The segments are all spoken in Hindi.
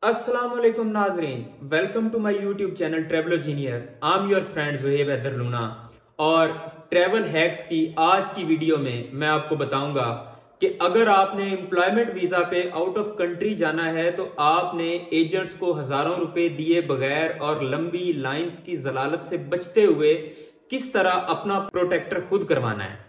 अस्सलाम वालेकुम नाजरीन, welcome to my YouTube channel Travelogineer. I am your friend Zuhaib Haider Luna. और ट्रैवल हैक्स की आज की वीडियो में मैं आपको बताऊंगा कि अगर आपने एम्प्लॉयमेंट वीज़ा पे आउट ऑफ कंट्री जाना है तो आपने एजेंट्स को हज़ारों रुपए दिए बगैर और लंबी लाइंस की जलालत से बचते हुए किस तरह अपना प्रोटेक्टर खुद करवाना है।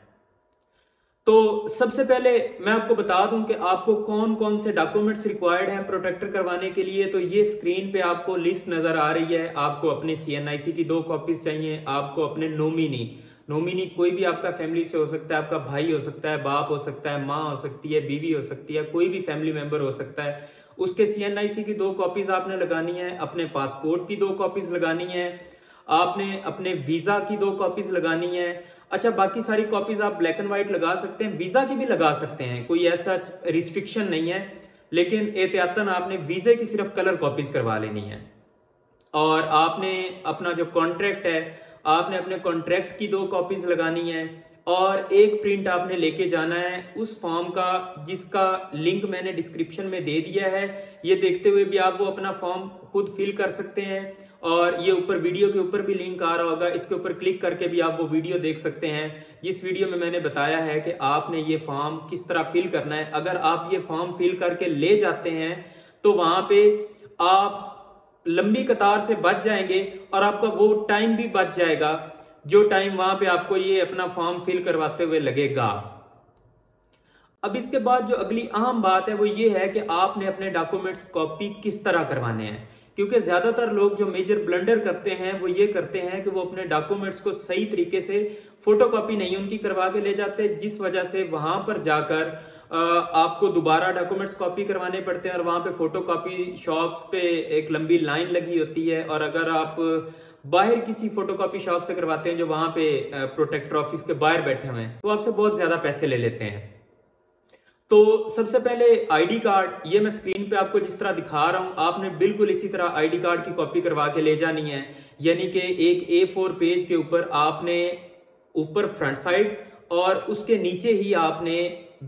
तो सबसे पहले मैं आपको बता दूं कि आपको कौन कौन से डॉक्यूमेंट्स रिक्वायर्ड हैं प्रोटेक्टर करवाने के लिए। तो ये स्क्रीन पे आपको लिस्ट नजर आ रही है। आपको अपने CNIC की 2 कॉपीज चाहिए। आपको अपने नोमिनी कोई भी आपका फैमिली से हो सकता है, आपका भाई हो सकता है, बाप हो सकता है, माँ हो सकती है, बीवी हो सकती है, कोई भी फैमिली मेंबर हो सकता है। उसके CNIC की 2 कॉपीज आपने लगानी है। अपने पासपोर्ट की 2 कॉपीज लगानी है। आपने अपने वीजा की 2 कॉपीज लगानी है। अच्छा, बाकी सारी कॉपीज आप ब्लैक एंड व्हाइट लगा सकते हैं, वीजा की भी लगा सकते हैं, कोई ऐसा रिस्ट्रिक्शन नहीं है। लेकिन एहतियातन आपने वीजे की सिर्फ कलर कॉपीज करवा लेनी है। और आपने अपना जो कॉन्ट्रैक्ट है, आपने अपने कॉन्ट्रैक्ट की 2 कॉपीज लगानी है। और एक प्रिंट आपने लेके जाना है उस फॉर्म का जिसका लिंक मैंने डिस्क्रिप्शन में दे दिया है। ये देखते हुए भी आप वो अपना फॉर्म खुद फिल कर सकते हैं। और ये ऊपर वीडियो के ऊपर भी लिंक आ रहा होगा, इसके ऊपर क्लिक करके भी आप वो वीडियो देख सकते हैं जिस वीडियो में मैंने बताया है कि आपने ये फॉर्म किस तरह फिल करना है। अगर आप ये फॉर्म फिल करके ले जाते हैं तो वहां पे आप लंबी कतार से बच जाएंगे और आपका वो टाइम भी बच जाएगा जो टाइम वहां पे आपको ये अपना फॉर्म फिल करवाते हुए लगेगा। अब इसके बाद जो अगली अहम बात है वो ये है कि आपने अपने डॉक्यूमेंट्स कॉपी किस तरह करवाने हैं। क्योंकि ज्यादातर लोग जो मेजर ब्लंडर करते हैं वो ये करते हैं कि वो अपने डॉक्यूमेंट्स को सही तरीके से फोटोकॉपी नहीं उनकी करवा के ले जाते, जिस वजह से वहां पर जाकर आपको दोबारा डॉक्यूमेंट्स कॉपी करवाने पड़ते हैं। और वहां पे फोटोकॉपी शॉप्स पे एक लंबी लाइन लगी होती है। और अगर आप बाहर किसी फोटोकॉपी शॉप से करवाते हैं जो वहां पे प्रोटेक्टर ऑफिस के बाहर बैठे हुए हैं तो आपसे बहुत ज्यादा पैसे ले लेते हैं। तो सबसे पहले आईडी कार्ड, ये मैं स्क्रीन पे आपको जिस तरह दिखा रहा हूं आपने बिल्कुल इसी तरह आईडी कार्ड की कॉपी करवा के ले जानी है। यानी कि एक A4 पेज के ऊपर आपने ऊपर फ्रंट साइड और उसके नीचे ही आपने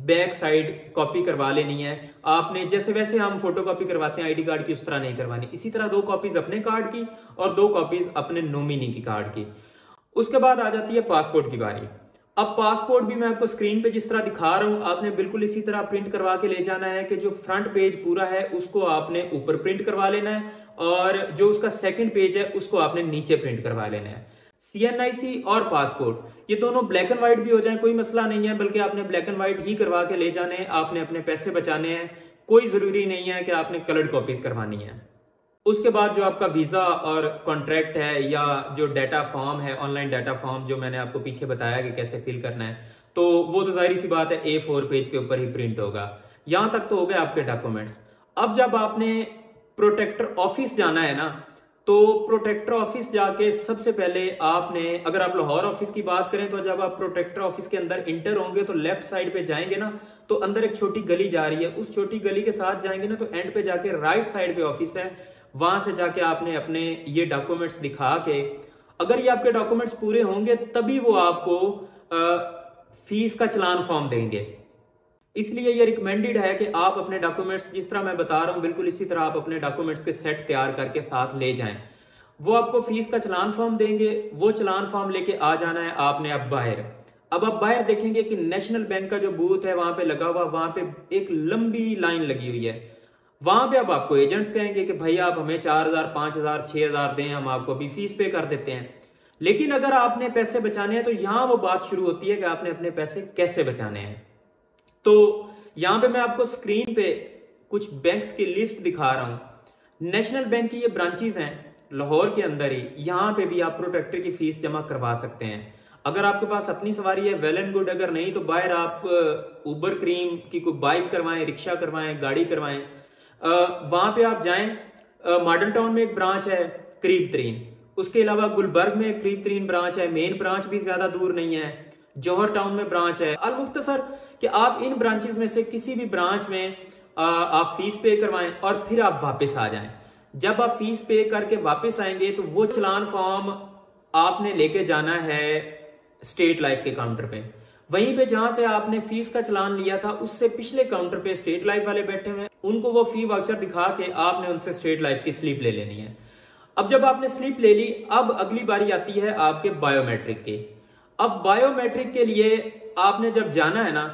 बैक साइड कॉपी करवा लेनी है। आपने जैसे वैसे हम फोटो कॉपी करवाते हैं आईडी कार्ड की उस तरह नहीं करवानी। इसी तरह 2 कॉपीज अपने कार्ड की और 2 कॉपीज अपने नॉमिनी की कार्ड की। उसके बाद आ जाती है पासपोर्ट की बारी। अब पासपोर्ट भी मैं आपको स्क्रीन पे जिस तरह दिखा रहा हूं आपने बिल्कुल इसी तरह प्रिंट करवा के ले जाना है कि जो फ्रंट पेज पूरा है उसको आपने ऊपर प्रिंट करवा लेना है और जो उसका सेकंड पेज है उसको आपने नीचे प्रिंट करवा लेना है। CNIC और पासपोर्ट ये दोनों ब्लैक एंड व्हाइट भी हो जाए कोई मसला नहीं है, बल्कि आपने ब्लैक एंड व्हाइट ही करवा के ले जाने हैं। आपने अपने पैसे बचाने हैं, कोई जरूरी नहीं है कि आपने कलर्ड कॉपीज करवानी है। उसके बाद जो आपका वीजा और कॉन्ट्रैक्ट है या जो डाटा फॉर्म है, ऑनलाइन डाटा फॉर्म जो मैंने आपको पीछे बताया कि कैसे फिल करना है, तो वो तो जाहिर सी बात है A4 पेज के ऊपर ही प्रिंट होगा। यहां तक तो हो गए आपके डॉक्यूमेंट्स। अब जब आपने प्रोटेक्टर ऑफिस जाना है ना, तो प्रोटेक्टर ऑफिस जाके सबसे पहले आपने, अगर आप लाहौर ऑफिस की बात करें तो जब आप प्रोटेक्टर ऑफिस के अंदर इंटर होंगे तो लेफ्ट साइड पे जाएंगे ना तो अंदर एक छोटी गली जा रही है, उस छोटी गली के साथ जाएंगे ना तो एंड पे जाके राइट साइड पे ऑफिस है। वहां से जाके आपने अपने ये डॉक्यूमेंट्स दिखा के, अगर ये आपके डॉक्यूमेंट्स पूरे होंगे तभी वो आपको फीस का चलान फॉर्म देंगे। इसलिए ये रिकमेंडेड है कि आप अपने डॉक्यूमेंट्स जिस तरह मैं बता रहा हूं बिल्कुल इसी तरह आप अपने डॉक्यूमेंट्स के सेट तैयार करके साथ ले जाएं। वो आपको फीस का चलान फॉर्म देंगे, वो चलान फॉर्म लेके आ जाना है आपने। अब आप बाहर देखेंगे कि नेशनल बैंक का जो बूथ है वहां पे लगा हुआ, वहां पे एक लंबी लाइन लगी हुई है। वहां पे अब आपको एजेंट्स कहेंगे कि भाई आप हमें 4000, 5000, 6000 दें, हम आपको अभी फीस पे कर देते हैं। लेकिन अगर आपने पैसे बचाने हैं तो यहां वो बात शुरू होती है कि आपने अपने पैसे कैसे बचाने हैं। तो यहां पे मैं आपको स्क्रीन पे कुछ बैंक्स की लिस्ट दिखा रहा हूं। नेशनल बैंक की ये ब्रांचेस हैं लाहौर के अंदर ही, यहां पे भी आप प्रोटेक्टर की फीस जमा करवा सकते हैं। अगर आपके पास अपनी सवारी है वेल एंड गुड, अगर नहीं तो बाहर आप उबर क्रीम की कोई बाइक करवाएं, रिक्शा करवाएं, गाड़ी करवाएं। वहां पे आप जाएं। मॉडल टाउन में एक ब्रांच है करीब तरीन, उसके अलावा गुलबर्ग में एक करीब तरीन ब्रांच है, मेन ब्रांच भी ज्यादा दूर नहीं है, जौहर टाउन में ब्रांच है। अल मुख्तसर कि आप इन ब्रांचेस में से किसी भी ब्रांच में आप फीस पे करवाएं और फिर आप वापस आ जाएं। जब आप फीस पे करके वापस आएंगे तो वो चलान फॉर्म आपने लेके जाना है स्टेट लाइफ के काउंटर पे। वहीं पे जहां से आपने फीस का चालान लिया था उससे पिछले काउंटर पे स्टेट लाइफ वाले बैठे हुए हैं, उनको वो फी वाउचर दिखा के आपने उनसे स्टेट लाइफ की स्लिप ले लेनी है। अब जब आपने स्लिप ले ली, अब अगली बारी आती है आपके बायोमेट्रिक की। अब बायोमेट्रिक के लिए आपने जब जाना है ना,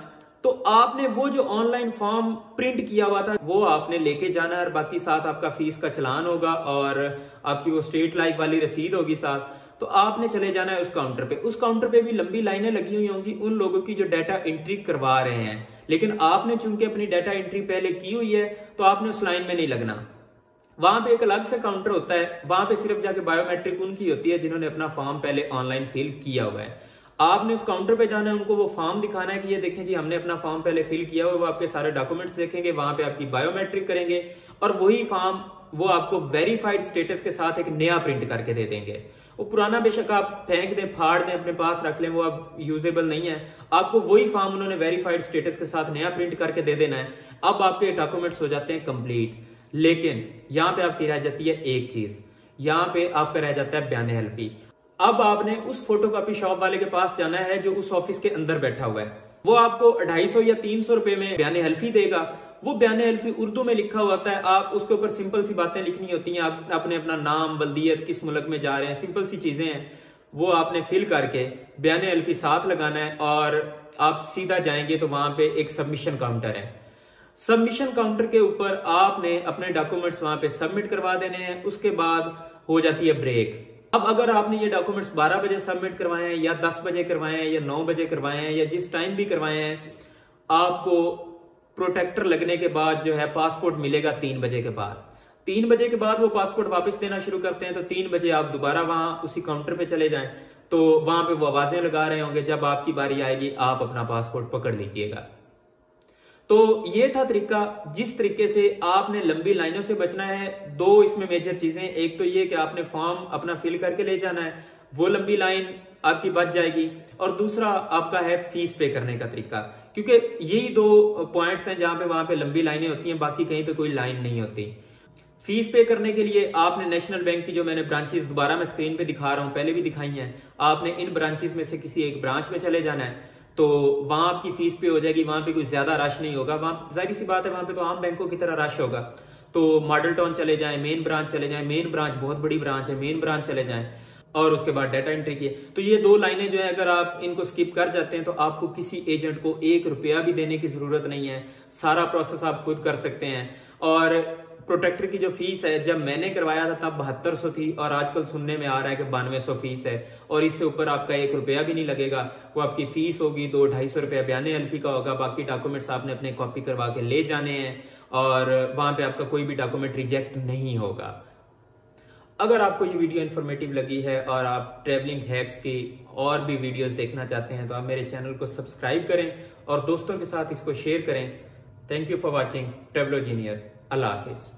तो आपने वो जो ऑनलाइन फॉर्म प्रिंट किया हुआ था वो आपने लेके जाना है, और बाकी साथ आपका फीस का चालान होगा और आपकी वो स्टेट लाइफ वाली रसीद होगी साथ। तो आपने चले जाना है उस काउंटर पे। उस काउंटर पे भी लंबी लाइनें लगी हुई होंगी उन लोगों की जो डाटा एंट्री करवा रहे हैं, लेकिन आपने चूंकि अपनी डाटा एंट्री पहले की हुई है तो आपने उस लाइन में नहीं लगना। वहां पे एक अलग से काउंटर होता है, वहां पे सिर्फ जाके बायोमेट्रिक उनकी होती है जिन्होंने अपना फॉर्म पहले ऑनलाइन फिल किया हुआ है। आपने उस काउंटर पे जाना है, उनको वो फॉर्म दिखाना है कि ये देखें जी हमने अपना फॉर्म पहले फिल किया हुआ है। वो आपके सारे डॉक्यूमेंट्स देखेंगे, वहां पे आपकी बायोमेट्रिक करेंगे और वही फॉर्म वो आपको वेरीफाइड स्टेटस के साथ एक नया प्रिंट करके दे देंगे। वो पुराना बेशक आप फेंक दें, फाड़ दें, अपने पास रख लें, वो अब यूजेबल नहीं है। आपको वही फॉर्म उन्होंने वेरीफाइड स्टेटस के साथ नया प्रिंट करके दे देना है। अब आपके डॉक्यूमेंट्स हो जाते हैं कंप्लीट। लेकिन यहां पे आपकी रह जाती है एक चीज, यहां पे आपका रह जाता है बयान हल्फी। अब आपने उस फोटोकॉपी शॉप वाले के पास जाना है जो उस ऑफिस के अंदर बैठा हुआ है। वो आपको 250 या 300 रुपए में बयान हल्फी देगा। वो बयान हल्फी उर्दू में लिखा हुआ होता है, आप उसके ऊपर सिंपल सी बातें लिखनी होती हैं। आपने अपना नाम, बल्दियत, किस मुल्क में जा रहे हैं, सिंपल सी चीजें हैं, वो आपने फिल करके बयान हल्फी साथ लगाना है और आप सीधा जाएंगे तो वहां पे एक सबमिशन काउंटर है। सबमिशन काउंटर के ऊपर आपने अपने डॉक्यूमेंट्स वहां पे सबमिट करवा देने हैं। उसके बाद हो जाती है ब्रेक। अब अगर आपने ये डॉक्यूमेंट्स 12 बजे सबमिट करवाए हैं या 10 बजे करवाए हैं या 9 बजे करवाए हैं या जिस टाइम भी करवाए हैं, आपको प्रोटेक्टर लगने के बाद जो है पासपोर्ट मिलेगा 3 बजे के बाद। 3 बजे के बाद वो पासपोर्ट वापस देना शुरू करते हैं, तो 3 बजे आप दोबारा वहां उसी काउंटर पे चले जाएं, तो वहां पे वो आवाजें लगा रहे होंगे, जब आपकी बारी आएगी आप अपना पासपोर्ट पकड़ लीजिएगा। तो ये था तरीका जिस तरीके से आपने लंबी लाइनों से बचना है। दो इसमें मेजर चीजें, एक तो ये कि आपने फॉर्म अपना फिल करके ले जाना है, वो लंबी लाइन आपकी बच जाएगी, और दूसरा आपका है फीस पे करने का तरीका, क्योंकि यही दो पॉइंट्स हैं जहां पे वहां पे लंबी लाइनें होती हैं, बाकी कहीं पे कोई लाइन नहीं होती। फीस पे करने के लिए आपने नेशनल बैंक की जो मैंने ब्रांचेस दोबारा मैं स्क्रीन पे दिखा रहा हूं, पहले भी दिखाई हैं, आपने इन ब्रांचेस में से किसी एक ब्रांच में चले जाना है, तो वहां आपकी फीस पे हो जाएगी। वहां पे कोई ज्यादा रश नहीं होगा, वहां जाहिर सी बात है वहां पे तो आम बैंकों की तरह रश होगा। तो मॉडल टाउन चले जाएं, मेन ब्रांच चले जाएं, मेन ब्रांच बहुत बड़ी ब्रांच है, मेन ब्रांच चले जाएं, और उसके बाद डाटा एंट्री की। तो ये दो लाइनें जो है अगर आप इनको स्किप कर जाते हैं तो आपको किसी एजेंट को 1 रुपया भी देने की जरूरत नहीं है, सारा प्रोसेस आप खुद कर सकते हैं। और प्रोटेक्टर की जो फीस है, जब मैंने करवाया था तब 7200 थी, और आजकल सुनने में आ रहा है कि 9200 फीस है, और इससे ऊपर आपका 1 रुपया भी नहीं लगेगा। वो आपकी फीस होगी 200-250 रुपया बयान हल्फी का होगा, बाकी डॉक्यूमेंट्स आपने अपने कॉपी करवा के ले जाने हैं, और वहां पे आपका कोई भी डॉक्यूमेंट रिजेक्ट नहीं होगा। अगर आपको ये वीडियो इन्फॉर्मेटिव लगी है और आप ट्रैवलिंग हैक्स की और भी वीडियोस देखना चाहते हैं तो आप मेरे चैनल को सब्सक्राइब करें और दोस्तों के साथ इसको शेयर करें। Thank you for watching Travelogineer. अल्लाह हाफिज।